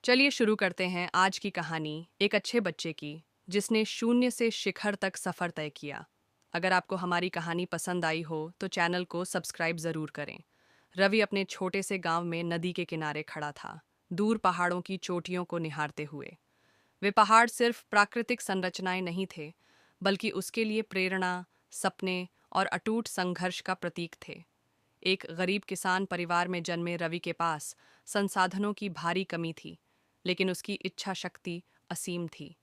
चलिए शुरू करते हैं आज की कहानी एक अच्छे बच्चे की जिसने शून्य से शिखर तक सफर तय किया। अगर आपको हमारी कहानी पसंद आई हो तो चैनल को सब्सक्राइब जरूर करें। रवि अपने छोटे से गांव में नदी के किनारे खड़ा था, दूर पहाड़ों की चोटियों को निहारते हुए। वे पहाड़ सिर्फ प्राकृतिक संरचनाएं नहीं थे, बल्कि उसके लिए प्रेरणा, सपने और अटूट संघर्ष का प्रतीक थे। एक गरीब किसान परिवार में जन्मे रवि के पास संसाधनों की भारी कमी थी, लेकिन उसकी इच्छा शक्ति असीम थी।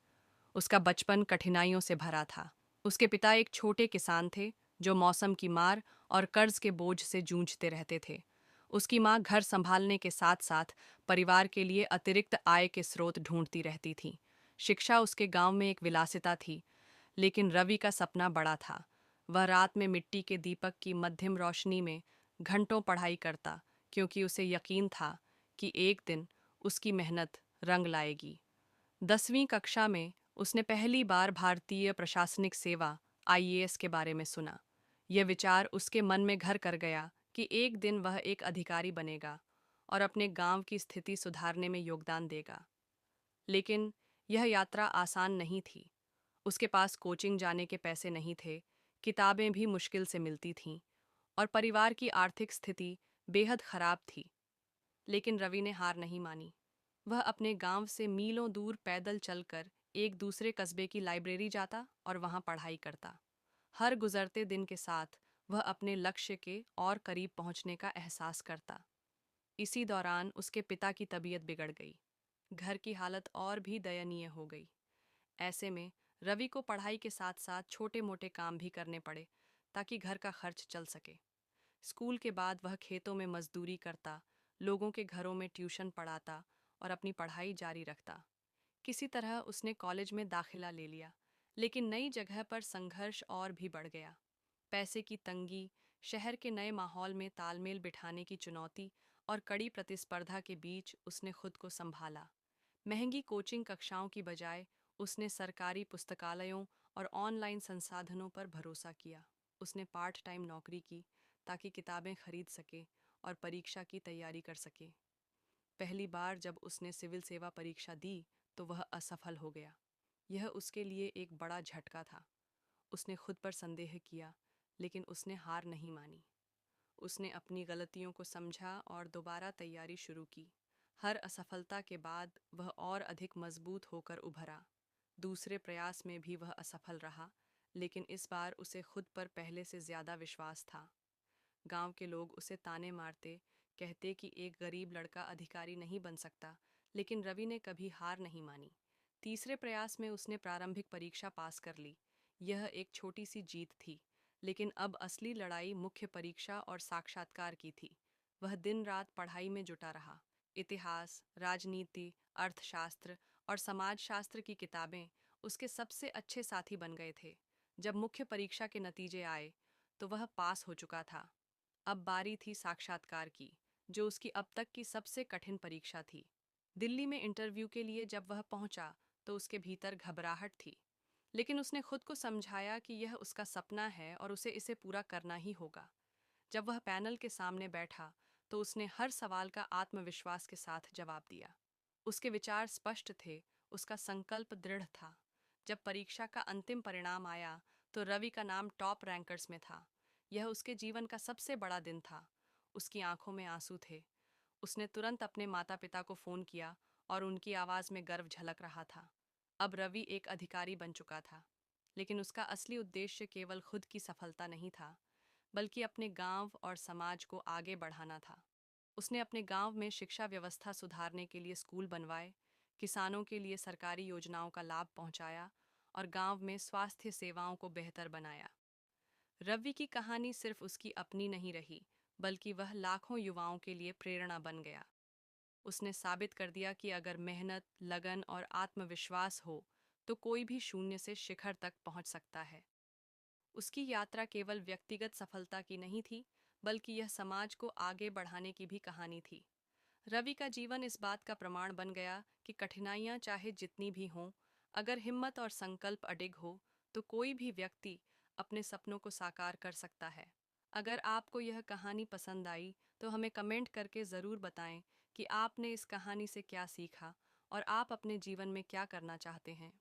उसका बचपन कठिनाइयों से भरा था। उसके पिता एक छोटे किसान थे जो मौसम की मार और कर्ज के बोझ से जूझते रहते थे। उसकी माँ घर संभालने के साथ साथ परिवार के लिए अतिरिक्त आय के स्रोत ढूंढती रहती थी। शिक्षा उसके गांव में एक विलासिता थी, लेकिन रवि का सपना बड़ा था। वह रात में मिट्टी के दीपक की मध्यम रोशनी में घंटों पढ़ाई करता, क्योंकि उसे यकीन था कि एक दिन उसकी मेहनत रंग लाएगी। 10वीं कक्षा में उसने पहली बार भारतीय प्रशासनिक सेवा आईएएस के बारे में सुना। यह विचार उसके मन में घर कर गया कि एक दिन वह एक अधिकारी बनेगा और अपने गांव की स्थिति सुधारने में योगदान देगा। लेकिन यह यात्रा आसान नहीं थी। उसके पास कोचिंग जाने के पैसे नहीं थे, किताबें भी मुश्किल से मिलती थीं और परिवार की आर्थिक स्थिति बेहद खराब थी। लेकिन रवि ने हार नहीं मानी। वह अपने गांव से मीलों दूर पैदल चलकर एक दूसरे कस्बे की लाइब्रेरी जाता और वहां पढ़ाई करता। हर गुजरते दिन के साथ वह अपने लक्ष्य के और करीब पहुंचने का एहसास करता। इसी दौरान उसके पिता की तबीयत बिगड़ गई। घर की हालत और भी दयनीय हो गई। ऐसे में रवि को पढ़ाई के साथ साथ छोटे मोटे काम भी करने पड़े ताकि घर का खर्च चल सके। स्कूल के बाद वह खेतों में मजदूरी करता, लोगों के घरों में ट्यूशन पढ़ाता और अपनी पढ़ाई जारी रखता। किसी तरह उसने कॉलेज में दाखिला ले लिया, लेकिन नई जगह पर संघर्ष और भी बढ़ गया। पैसे की तंगी, शहर के नए माहौल में तालमेल बिठाने की चुनौती और कड़ी प्रतिस्पर्धा के बीच उसने खुद को संभाला। महंगी कोचिंग कक्षाओं की बजाय उसने सरकारी पुस्तकालयों और ऑनलाइन संसाधनों पर भरोसा किया। उसने पार्ट टाइम नौकरी की ताकि किताबें खरीद सके और परीक्षा की तैयारी कर सके। पहली बार जब उसने सिविल सेवा परीक्षा दी तो वह असफल हो गया। यह उसके लिए एक बड़ा झटका था। उसने खुद पर संदेह किया, लेकिन उसने हार नहीं मानी। उसने अपनी गलतियों को समझा और दोबारा तैयारी शुरू की। हर असफलता के बाद वह और अधिक मजबूत होकर उभरा। दूसरे प्रयास में भी वह असफल रहा, लेकिन इस बार उसे खुद पर पहले से ज्यादा विश्वास था। गांव के लोग उसे ताने मारते, कहते कि एक गरीब लड़का अधिकारी नहीं बन सकता, लेकिन रवि ने कभी हार नहीं मानी। तीसरे प्रयास में उसने प्रारंभिक परीक्षा पास कर ली। यह एक छोटी सी जीत थी, लेकिन अब असली लड़ाई मुख्य परीक्षा और साक्षात्कार की थी। वह दिन रात पढ़ाई में जुटा रहा। इतिहास, राजनीति, अर्थशास्त्र और समाजशास्त्र की किताबें उसके सबसे अच्छे साथी बन गए थे। जब मुख्य परीक्षा के नतीजे आए तो वह पास हो चुका था। अब बारी थी साक्षात्कार की, जो उसकी अब तक की सबसे कठिन परीक्षा थी। दिल्ली में इंटरव्यू के लिए जब वह पहुंचा तो उसके भीतर घबराहट थी, लेकिन उसने खुद को समझाया कि यह उसका सपना है और उसे इसे पूरा करना ही होगा। जब वह पैनल के सामने बैठा तो उसने हर सवाल का आत्मविश्वास के साथ जवाब दिया। उसके विचार स्पष्ट थे, उसका संकल्प दृढ़ था। जब परीक्षा का अंतिम परिणाम आया तो रवि का नाम टॉप रैंकर्स में था। यह उसके जीवन का सबसे बड़ा दिन था। उसकी आंखों में आंसू थे। उसने तुरंत अपने माता पिता को फोन किया और उनकी आवाज में गर्व झलक रहा था। अब रवि एक अधिकारी बन चुका था, लेकिन उसका असली उद्देश्य केवल खुद की सफलता नहीं था, बल्कि अपने गांव और समाज को आगे बढ़ाना था। उसने अपने गांव में शिक्षा व्यवस्था सुधारने के लिए स्कूल बनवाए, किसानों के लिए सरकारी योजनाओं का लाभ पहुंचाया और गांव में स्वास्थ्य सेवाओं को बेहतर बनाया। रवि की कहानी सिर्फ उसकी अपनी नहीं रही, बल्कि वह लाखों युवाओं के लिए प्रेरणा बन गया। उसने साबित कर दिया कि अगर मेहनत, लगन और आत्मविश्वास हो, तो कोई भी शून्य से शिखर तक पहुंच सकता है। उसकी यात्रा केवल व्यक्तिगत सफलता की नहीं थी, बल्कि यह समाज को आगे बढ़ाने की भी कहानी थी। रवि का जीवन इस बात का प्रमाण बन गया कि कठिनाइयां चाहे जितनी भी हों, अगर हिम्मत और संकल्प अडिग हो, तो कोई भी व्यक्ति अपने सपनों को साकार कर सकता है। अगर आपको यह कहानी पसंद आई, तो हमें कमेंट करके ज़रूर बताएं कि आपने इस कहानी से क्या सीखा और आप अपने जीवन में क्या करना चाहते हैं।